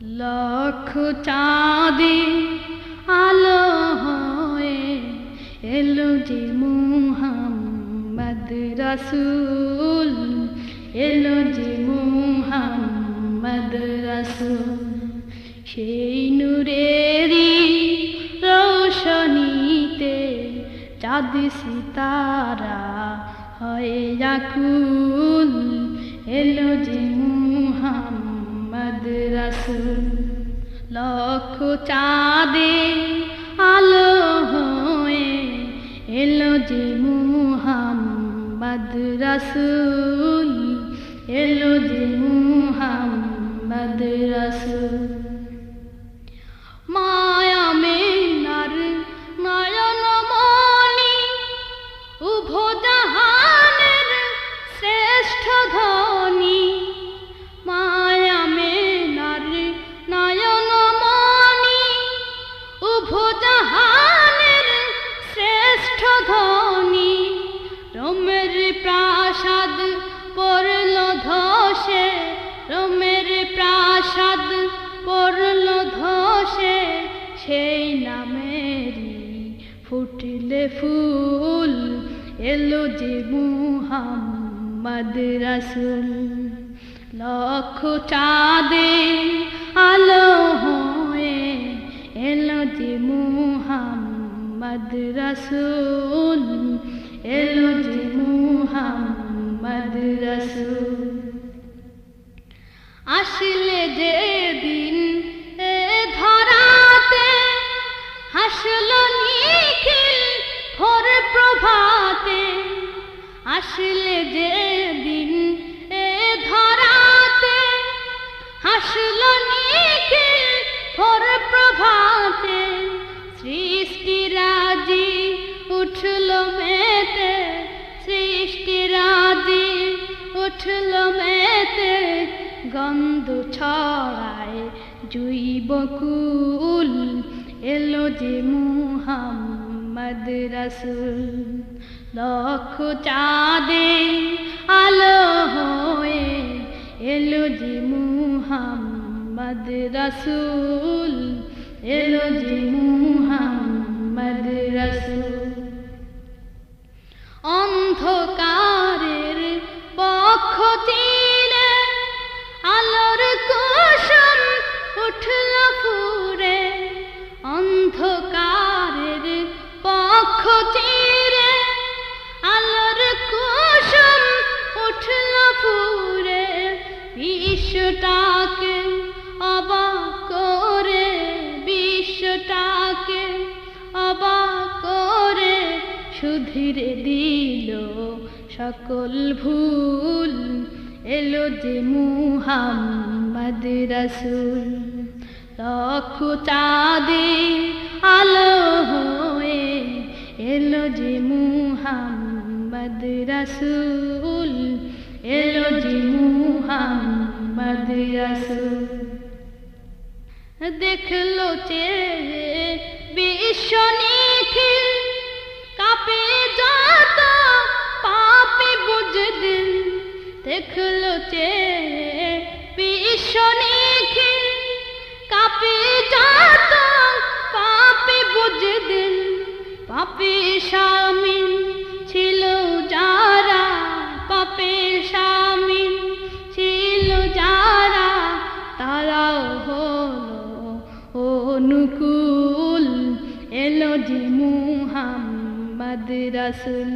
লক্ষ চাঁদে আলো হয়ে এলো যে মুহাম্মদ রাসূল, এলো যে মুহাম্মদ রাসূল। সেই নূরেরই রোশনীতে চাঁদ সিতারা হয় আকুল, এলো যে মুহাম্মদ রাসূল। লক্ষ চাঁদে আলো হয়ে এলো যে মুহাম্মদ রাসূল, এলো যে মুহাম্মদ রাসূল। মায়া মেনার নয়ন মনি উভো জাহানের শ্রেষ্ঠ ধনী, মায়া মেনার নয়ন মনি উভো জাহানের শ্রেষ্ঠ ধনী। রোমের প্রাসাদ পড়ল ধসে, রোমের প্রাসাদ পড়ল ধসে, সেই নামেরই ফুটলে ফুল, এলো যে মুহাম্মদ রাসূল। লক্ষ চাঁদে আলো হয়ে এলো যে মুহাম্মদ রাসূল, এলো যে মুহাম্মদ রাসূল। আসলে যে দিন এ ধরাতে হাসলো নিখিল ভোর প্রভাতে, আসলে যে দিন এ ধরাতে হাসলো নিখিল ভোর প্রভাতে। সৃষ্টিরাজি উঠলো মেতে, সৃষ্টিরাজি উঠলো মেতে, গন্ধ ছড়ায় জুই বকুল, এলো যে মুহাম্মদ রাসূল। লক্ষ চাঁদে আলো হয়ে এলো যে মুহাম্মদ রাসূল, এলো যে মুহাম্মদ রাসূল। অন্ধকারের পক্ষ চিরে আলোর কুসুম উঠল ফুরে, অন্ধকারের পক্ষ চিরে আলোর কুসুম উঠল ফুরে। বিশ্বটাকে অবাক করে, বিশ্বটাকে অবাক করে শুধরে দিল সকল ভুল, এলো যে মুহাম্মদ রাসূল। লক্ষ চাঁদে আলো হয়ে এলো যে মুহাম্মদ রাসূল, এলো যে মুহাম্মদ রাসূল। দেখলো চেয়ে বিশ্ব নিখিল কাঁপে যত পাপী বুঝদিল, দেখলো চেয়ে বিশ্ব নিখিল কাঁপে যত পাপী বুঝদিল। পাপে শামিল ছিল যারা, পাপে শামিল ছিল যারা, তারাও হলো অনুকূল, এলো যে মুহাম্মদ রাসূল।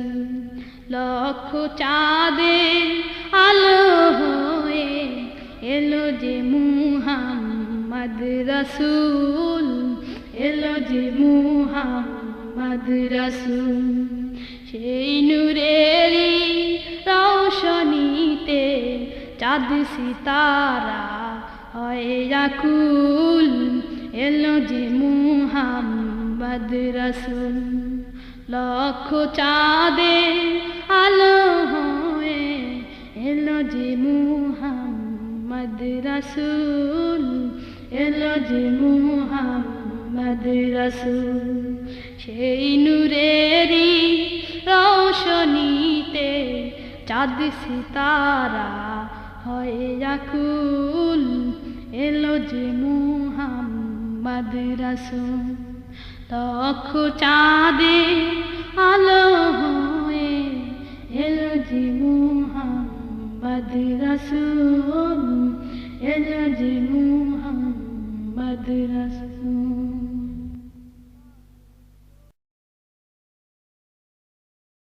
লক্ষ চাঁদে আলো হয়ে এলো যে মুহাম্মদ রাসূল, এলো যে মুহাম্মদ রাসূল। সেই নূরেরই রোশনীতে চাঁদ সিতারা হয় আকুল, এলো যে মুহাম্মদ রাসূল। লক্ষ চাঁদে আলো হয়ে এলো যে মুহাম্মদ রাসূল, এলো যে মুহাম্মদ রাসূল। সেই নূরেরই রোশনীতে চাঁদ সিতারা হয় আকুল, এলো যে মুহাম্মদ রাসূল লক্ষ চাঁদে আলো হয়ে এলো যে মুহাম্মদ রাসূল এলো যে মুহাম্মদ রাসূল